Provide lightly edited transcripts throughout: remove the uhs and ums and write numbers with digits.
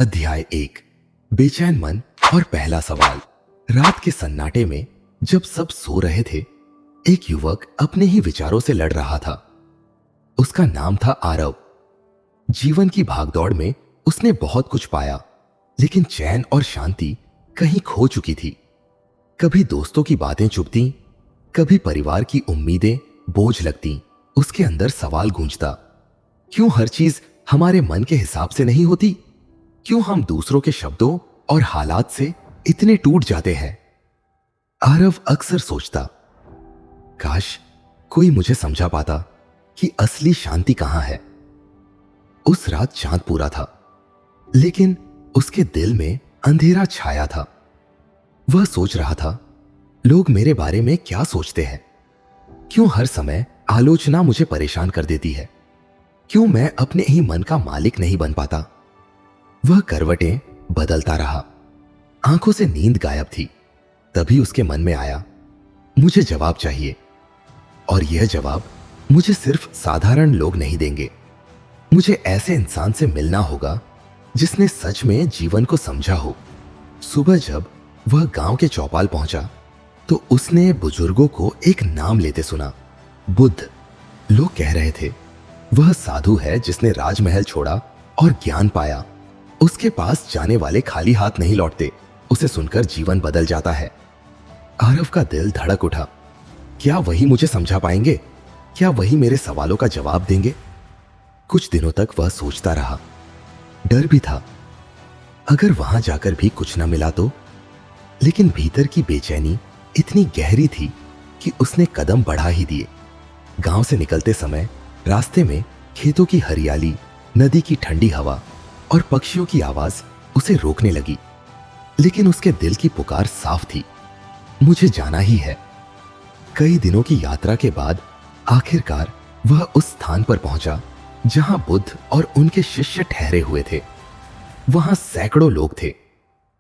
अध्याय 1। बेचैन मन और पहला सवाल। रात के सन्नाटे में जब सब सो रहे थे, एक युवक अपने ही विचारों से लड़ रहा था। उसका नाम था आरव। जीवन की भागदौड़ में उसने बहुत कुछ पाया, लेकिन चैन और शांति कहीं खो चुकी थी। कभी दोस्तों की बातें चुभती, कभी परिवार की उम्मीदें बोझ लगती। उसके अंदर सवाल गूंजता, क्यों हर चीज हमारे मन के हिसाब से नहीं होती? क्यों हम दूसरों के शब्दों और हालात से इतने टूट जाते हैं? आरव अक्सर सोचता, काश कोई मुझे समझा पाता कि असली शांति कहां है। उस रात चांद पूरा था, लेकिन उसके दिल में अंधेरा छाया था। वह सोच रहा था, लोग मेरे बारे में क्या सोचते हैं? क्यों हर समय आलोचना मुझे परेशान कर देती है? क्यों मैं अपने ही मन का मालिक नहीं बन पाता? वह करवटें बदलता रहा, आंखों से नींद गायब थी। तभी उसके मन में आया, मुझे जवाब चाहिए, और यह जवाब मुझे सिर्फ साधारण लोग नहीं देंगे। मुझे ऐसे इंसान से मिलना होगा जिसने सच में जीवन को समझा हो। सुबह जब वह गांव के चौपाल पहुंचा, तो उसने बुजुर्गों को एक नाम लेते सुना, बुद्ध। लोग कह रहे थे, वह साधु है जिसने राजमहल छोड़ा और ज्ञान पाया। उसके पास जाने वाले खाली हाथ नहीं लौटते। उसे सुनकर जीवन बदल जाता है। आरव का दिल धड़क उठा। क्या वही मुझे समझा पाएंगे? क्या वही मेरे सवालों का जवाब देंगे? कुछ दिनों तक वह सोचता रहा। डर भी था, अगर वहां जाकर भी कुछ न मिला तो। लेकिन भीतर की बेचैनी इतनी गहरी थी कि उसने कदम बढ़ा ही दिए। गांव से निकलते समय रास्ते में खेतों की हरियाली, नदी की ठंडी हवा और पक्षियों की आवाज उसे रोकने लगी। लेकिन उसके दिल की पुकार साफ थी, मुझे जाना ही है। कई दिनों की यात्रा के बाद आखिरकार वह उस स्थान पर पहुंचा जहां बुद्ध और उनके शिष्य ठहरे हुए थे। वहां सैकड़ों लोग थे।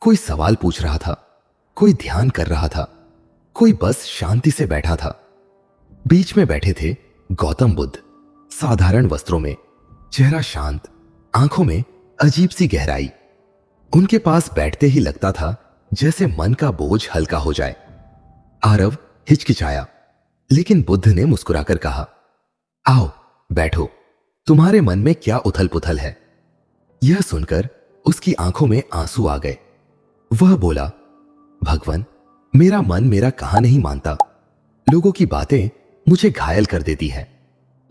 कोई सवाल पूछ रहा था, कोई ध्यान कर रहा था, कोई बस शांति से बैठा था। बीच में बैठे थे गौतम बुद्ध, साधारण वस्त्रों में, चेहरा शांत, आंखों में अजीब सी गहराई। उनके पास बैठते ही लगता था जैसे मन का बोझ हल्का हो जाए। आरव हिचकिचाया, लेकिन बुद्ध ने मुस्कुराकर कहा, आओ बैठो, तुम्हारे मन में क्या उथल पुथल है? यह सुनकर उसकी आंखों में आंसू आ गए। वह बोला, भगवान, मेरा मन मेरा कहां नहीं मानता। लोगों की बातें मुझे घायल कर देती है,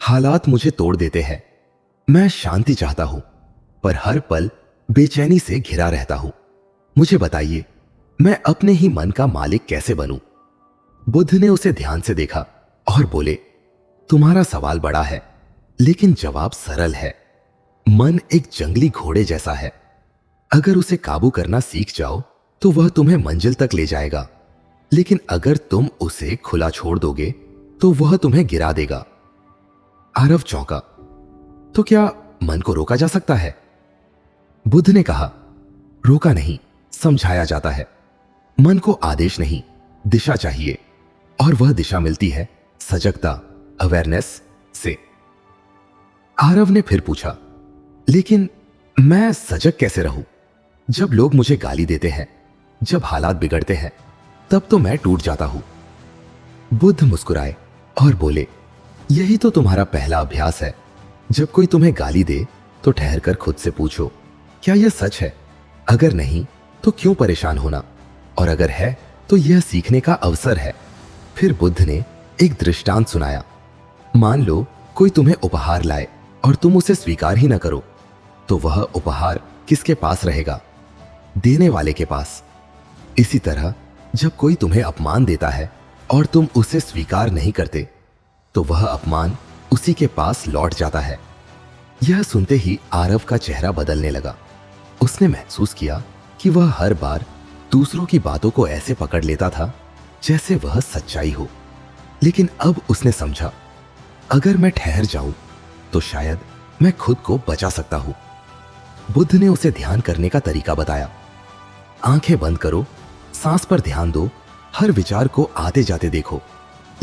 हालात मुझे तोड़ देते हैं। मैं शांति चाहता हूं, पर हर पल बेचैनी से घिरा रहता हूं। मुझे बताइए, मैं अपने ही मन का मालिक कैसे बनूं? बुद्ध ने उसे ध्यान से देखा और बोले, तुम्हारा सवाल बड़ा है, लेकिन जवाब सरल है। मन एक जंगली घोड़े जैसा है। अगर उसे काबू करना सीख जाओ तो वह तुम्हें मंजिल तक ले जाएगा, लेकिन अगर तुम उसे खुला छोड़ दोगे तो वह तुम्हें गिरा देगा। आरव चौंका, तो क्या मन को रोका जा सकता है? बुद्ध ने कहा, रोका नहीं, समझाया जाता है। मन को आदेश नहीं, दिशा चाहिए, और वह दिशा मिलती है सजगता, अवेयरनेस से। आरव ने फिर पूछा, लेकिन मैं सजग कैसे रहूं? जब लोग मुझे गाली देते हैं, जब हालात बिगड़ते हैं, तब तो मैं टूट जाता हूं। बुद्ध मुस्कुराए और बोले, यही तो तुम्हारा पहला अभ्यास है। जब कोई तुम्हें गाली दे तो ठहर कर खुद से पूछो, क्या यह सच है? अगर नहीं तो क्यों परेशान होना? और अगर है तो यह सीखने का अवसर है। फिर बुद्ध ने एक दृष्टांत सुनाया। मान लो कोई तुम्हें उपहार लाए और तुम उसे स्वीकार ही ना करो, तो वह उपहार किसके पास रहेगा? देने वाले के पास। इसी तरह जब कोई तुम्हें अपमान देता है और तुम उसे स्वीकार नहीं करते, तो वह अपमान उसी के पास लौट जाता है। यह सुनते ही आरव का चेहरा बदलने लगा। उसने महसूस किया कि वह हर बार दूसरों की बातों को ऐसे पकड़ लेता था जैसे वह सच्चाई हो। लेकिन अब उसने समझा, अगर मैं ठहर जाऊं तो शायद मैं खुद को बचा सकता हूं। बुद्ध ने उसे ध्यान करने का तरीका बताया। आंखें बंद करो, सांस पर ध्यान दो, हर विचार को आते जाते देखो,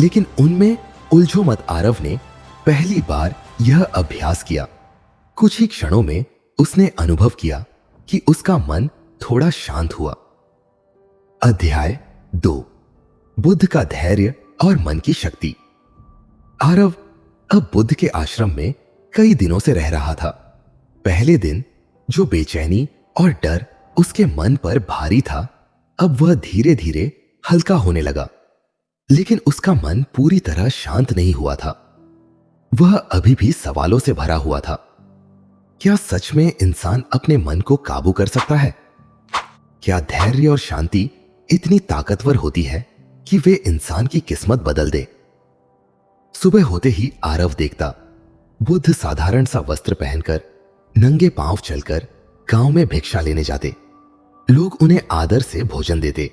लेकिन उनमें उलझो मत। आरव ने पहली बार यह अभ्यास किया। कुछ ही क्षणों में उसने अनुभव किया कि उसका मन थोड़ा शांत हुआ। अध्याय 2। बुद्ध का धैर्य और मन की शक्ति। आरव अब बुद्ध के आश्रम में कई दिनों से रह रहा था। पहले दिन जो बेचैनी और डर उसके मन पर भारी था, अब वह धीरे धीरे हल्का होने लगा। लेकिन उसका मन पूरी तरह शांत नहीं हुआ था। वह अभी भी सवालों से भरा हुआ था। क्या सच में इंसान अपने मन को काबू कर सकता है? क्या धैर्य और शांति इतनी ताकतवर होती है कि वे इंसान की किस्मत बदल दे? सुबह होते ही आरव देखता बुद्ध साधारण सा वस्त्र पहनकर नंगे पांव चलकर गांव में भिक्षा लेने जाते। लोग उन्हें आदर से भोजन देते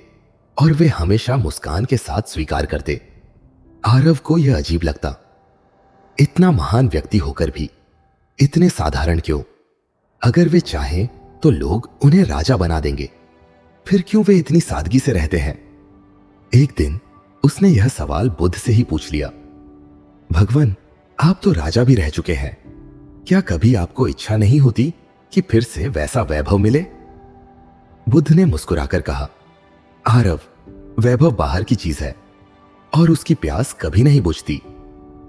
और वे हमेशा मुस्कान के साथ स्वीकार करते। आरव को यह अजीब लगता, इतना महान व्यक्ति होकर भी इतने साधारण क्यों? अगर वे चाहें तो लोग उन्हें राजा बना देंगे, फिर क्यों वे इतनी सादगी से रहते हैं? एक दिन उसने यह सवाल बुद्ध से ही पूछ लिया, भगवान, आप तो राजा भी रह चुके हैं, क्या कभी आपको इच्छा नहीं होती कि फिर से वैसा वैभव मिले? बुद्ध ने मुस्कुराकर कहा, आरव, वैभव बाहर की चीज है और उसकी प्यास कभी नहीं बुझती।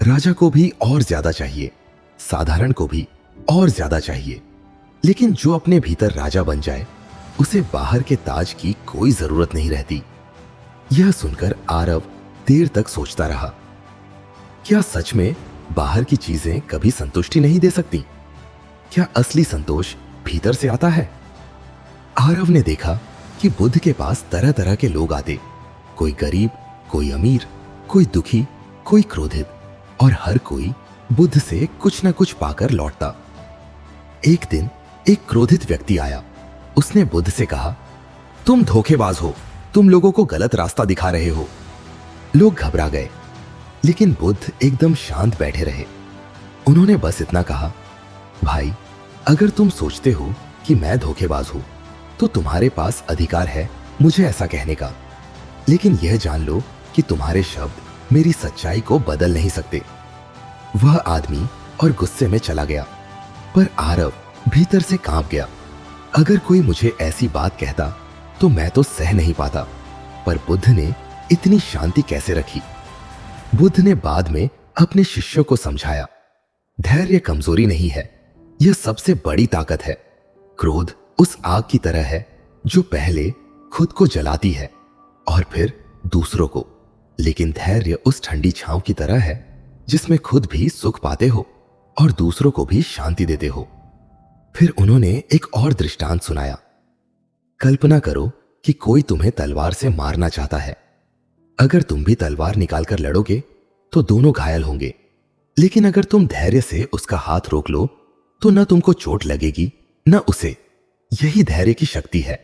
राजा को भी और ज्यादा चाहिए, साधारण को भी और ज्यादा चाहिए, लेकिन जो अपने भीतर राजा बन जाए उसे बाहर के ताज की कोई जरूरत नहीं रहती। यह सुनकर आरव देर तक सोचता रहा, क्या सच में बाहर की चीजें कभी संतुष्टि नहीं दे सकती? क्या असली संतोष भीतर से आता है? आरव ने देखा कि बुद्ध के पास तरह तरह के लोग आते, कोई गरीब, कोई अमीर, कोई दुखी, कोई क्रोधित, और हर कोई बुद्ध से कुछ न कुछ पाकर लौटता। एक दिन एक क्रोधित व्यक्ति आया। उसने बुद्ध से कहा, तुम धोखेबाज हो, तुम लोगों को गलत रास्ता दिखा रहे हो। लोग घबरा गए, लेकिन बुद्ध एकदम शांत बैठे रहे। उन्होंने बस इतना कहा, भाई, अगर तुम सोचते हो कि मैं धोखेबाज हूं तो तुम्हारे पास अधिकार है मुझे ऐसा कहने का, लेकिन यह जान लो कि तुम्हारे शब्द मेरी सच्चाई को बदल नहीं सकते। वह आदमी और गुस्से में चला गया, पर आरव भीतर से कांप गया। अगर कोई मुझे ऐसी बात कहता तो मैं तो सह नहीं पाता, पर बुद्ध ने इतनी शांति कैसे रखी? बुद्ध ने बाद में अपने शिष्यों को समझाया, धैर्य कमजोरी नहीं है, यह सबसे बड़ी ताकत है। क्रोध उस आग की तरह है जो पहले खुद को जलाती है और फिर दूसरों को, लेकिन धैर्य उस ठंडी छांव की तरह है जिसमें खुद भी सुख पाते हो और दूसरों को भी शांति देते हो। फिर उन्होंने एक और दृष्टांत सुनाया। कल्पना करो कि कोई तुम्हें तलवार से मारना चाहता है। अगर तुम भी तलवार निकालकर लड़ोगे तो दोनों घायल होंगे, लेकिन अगर तुम धैर्य से उसका हाथ रोक लो तो न तुमको चोट लगेगी न उसे। यही धैर्य की शक्ति है।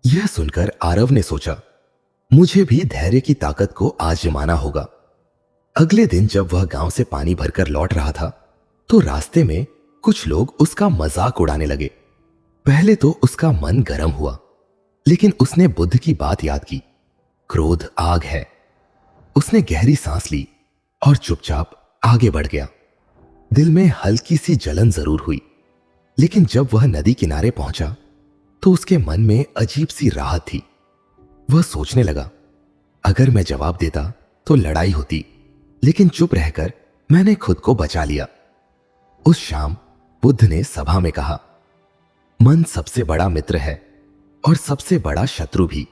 यह सुनकर आरव ने सोचा, मुझे भी धैर्य की ताकत को आजमाना होगा। अगले दिन जब वह गांव से पानी भरकर लौट रहा था तो रास्ते में कुछ लोग उसका मजाक उड़ाने लगे। पहले तो उसका मन गर्म हुआ, लेकिन उसने बुद्ध की बात याद की, क्रोध आग है। उसने गहरी सांस ली और चुपचाप आगे बढ़ गया। दिल में हल्की सी जलन जरूर हुई, लेकिन जब वह नदी किनारे पहुंचा तो उसके मन में अजीब सी राहत थी। वह सोचने लगा, अगर मैं जवाब देता तो लड़ाई होती, लेकिन चुप रहकर मैंने खुद को बचा लिया। उस शाम बुद्ध ने सभा में कहा, मन सबसे बड़ा मित्र है और सबसे बड़ा शत्रु भी।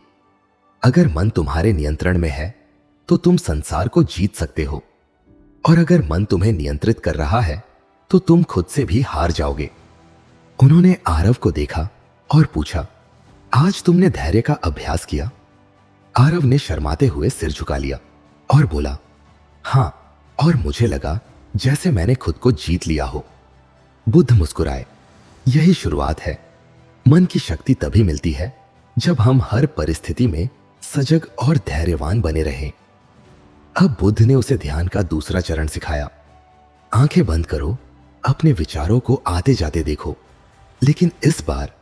अगर मन तुम्हारे नियंत्रण में है तो तुम संसार को जीत सकते हो, और अगर मन तुम्हें नियंत्रित कर रहा है तो तुम खुद से भी हार जाओगे। उन्होंने आरव को देखा और पूछा, आज तुमने धैर्य का अभ्यास किया? आरव ने शर्माते हुए सिर झुका लिया और बोला, हां, और मुझे लगा जैसे मैंने खुद को जीत लिया हो। बुद्ध मुस्कुराए, यही शुरुआत है। मन की शक्ति तभी मिलती है जब हम हर परिस्थिति में सजग और धैर्यवान बने रहें। अब बुद्ध ने उसे ध्यान का दूसरा चरण सिखाया। आंखें बंद करो, अपने विचारों को आते जाते देखो, लेकिन इस बार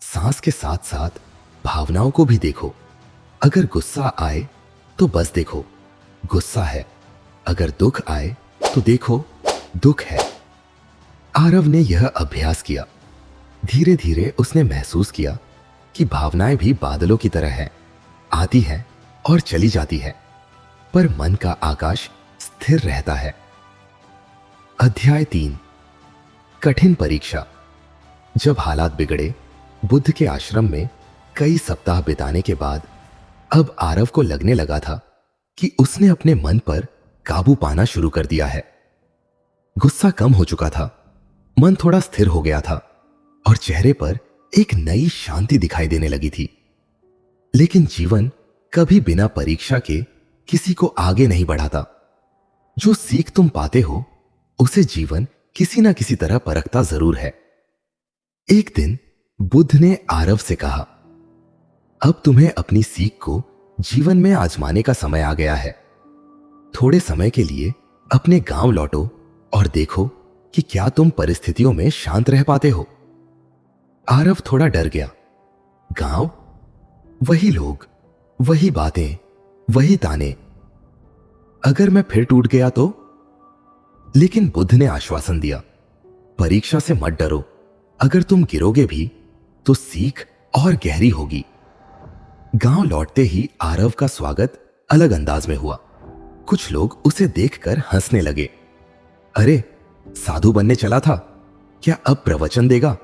सांस के साथ साथ भावनाओं को भी देखो। अगर गुस्सा आए तो बस देखो, गुस्सा है। अगर दुख आए तो देखो, दुख है। आरव ने यह अभ्यास किया। धीरे धीरे उसने महसूस किया कि भावनाएं भी बादलों की तरह हैं, आती हैं और चली जाती है, पर मन का आकाश स्थिर रहता है। अध्याय 3। कठिन परीक्षा। जब हालात बिगड़े, बुद्ध के आश्रम में कई सप्ताह बिताने के बाद अब आरव को लगने लगा था कि उसने अपने मन पर काबू पाना शुरू कर दिया है। गुस्सा कम हो चुका था, मन थोड़ा स्थिर हो गया था और चेहरे पर एक नई शांति दिखाई देने लगी थी। लेकिन जीवन कभी बिना परीक्षा के किसी को आगे नहीं बढ़ाता। जो सीख तुम पाते हो उसे जीवन किसी ना किसी तरह परखता जरूर है। एक दिन बुद्ध ने आरव से कहा, अब तुम्हें अपनी सीख को जीवन में आजमाने का समय आ गया है। थोड़े समय के लिए अपने गांव लौटो और देखो कि क्या तुम परिस्थितियों में शांत रह पाते हो। आरव थोड़ा डर गया। गांव, वही लोग, वही बातें, वही ताने। अगर मैं फिर टूट गया तो? लेकिन बुद्ध ने आश्वासन दिया, परीक्षा से मत डरो। अगर तुम गिरोगे भी तो सीख और गहरी होगी। गांव लौटते ही आरव का स्वागत अलग अंदाज में हुआ। कुछ लोग उसे देखकर हंसने लगे। अरे, साधु बनने चला था, क्या अब प्रवचन देगा?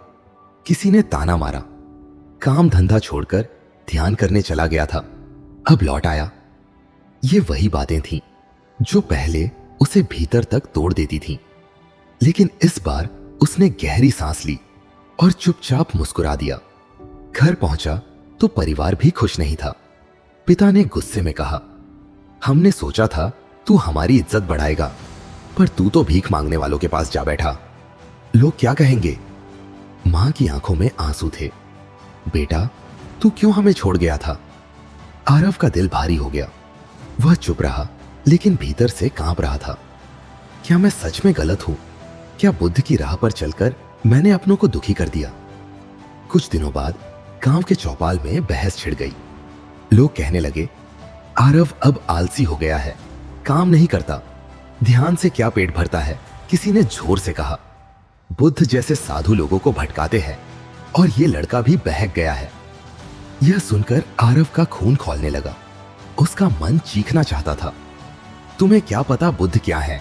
किसी ने ताना मारा। काम धंधा छोड़कर ध्यान करने चला गया था, अब लौट आया। ये वही बातें थीं जो पहले उसे भीतर तक तोड़ देती थीं। लेकिन इस बार उसने गहरी सांस ली और चुपचाप मुस्कुरा दिया। घर पहुंचा तो परिवार भी खुश नहीं था। पिता ने गुस्से में कहा, हमने सोचा था तू हमारी इज्जत बढ़ाएगा, पर तू तो भीख मांगने वालों के पास जा बैठा। लोग क्या कहेंगे? मां की आंखों में आंसू थे। बेटा, तू क्यों हमें छोड़ गया था? आरव का दिल भारी हो गया। वह चुप रहा, लेकिन भीतर से कांप रहा था। क्या मैं सच में गलत हूं? क्या बुद्ध की राह पर चलकर मैंने अपनों को दुखी कर दिया? कुछ दिनों बाद गांव के चौपाल में बहस छिड़ गई। लोग कहने लगे, आरव अब आलसी हो गया है, काम नहीं करता, ध्यान से क्या पेट भरता है। किसी ने जोर से कहा, बुद्ध जैसे साधु लोगों को भटकाते हैं और ये लड़का भी बहक गया है। यह सुनकर आरव का खून खौलने लगा। उसका मन चीखना चाहता था, तुम्हें क्या पता बुद्ध क्या है?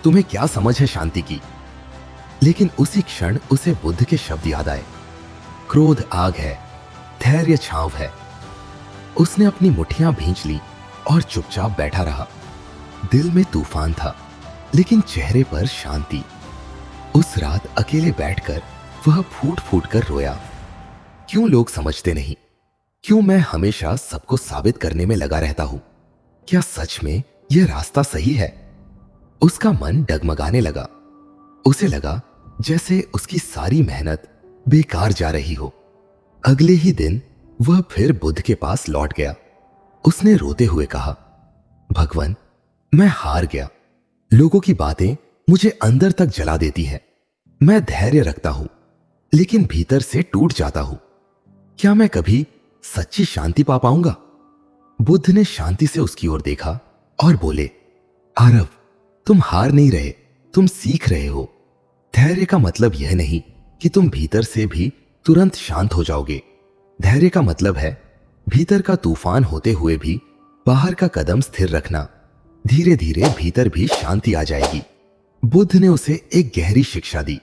तुम्हें क्या समझ है शांति की? लेकिन उसी क्षण उसे बुद्ध के शब्द याद आए, क्रोध आग है, धैर्य छांव है। उसने अपनी मुट्ठियां भींच ली और चुपचाप बैठा रहा। दिल में तूफान था, लेकिन चेहरे पर शांति। उस रात अकेले बैठकर वह फूट फूट कर रोया। क्यों लोग समझते नहीं? क्यों मैं हमेशा सबको साबित करने में लगा रहता हूं? क्या सच में यह रास्ता सही है? उसका मन डगमगाने लगा। उसे लगा जैसे उसकी सारी मेहनत बेकार जा रही हो। अगले ही दिन वह फिर बुद्ध के पास लौट गया। उसने रोते हुए कहा, भगवान, मैं हार गया। लोगों की बातें मुझे अंदर तक जला देती हैं। मैं धैर्य रखता हूं, लेकिन भीतर से टूट जाता हूं। क्या मैं कभी सच्ची शांति पा पाऊंगा? बुद्ध ने शांति से उसकी ओर देखा और बोले, आरव, तुम हार नहीं रहे, तुम सीख रहे हो। धैर्य का मतलब यह नहीं कि तुम भीतर से भी तुरंत शांत हो जाओगे। धैर्य का मतलब है भीतर का तूफान होते हुए भी बाहर का कदम स्थिर रखना। धीरे धीरे भीतर भी शांति आ जाएगी। बुद्ध ने उसे एक गहरी शिक्षा दी।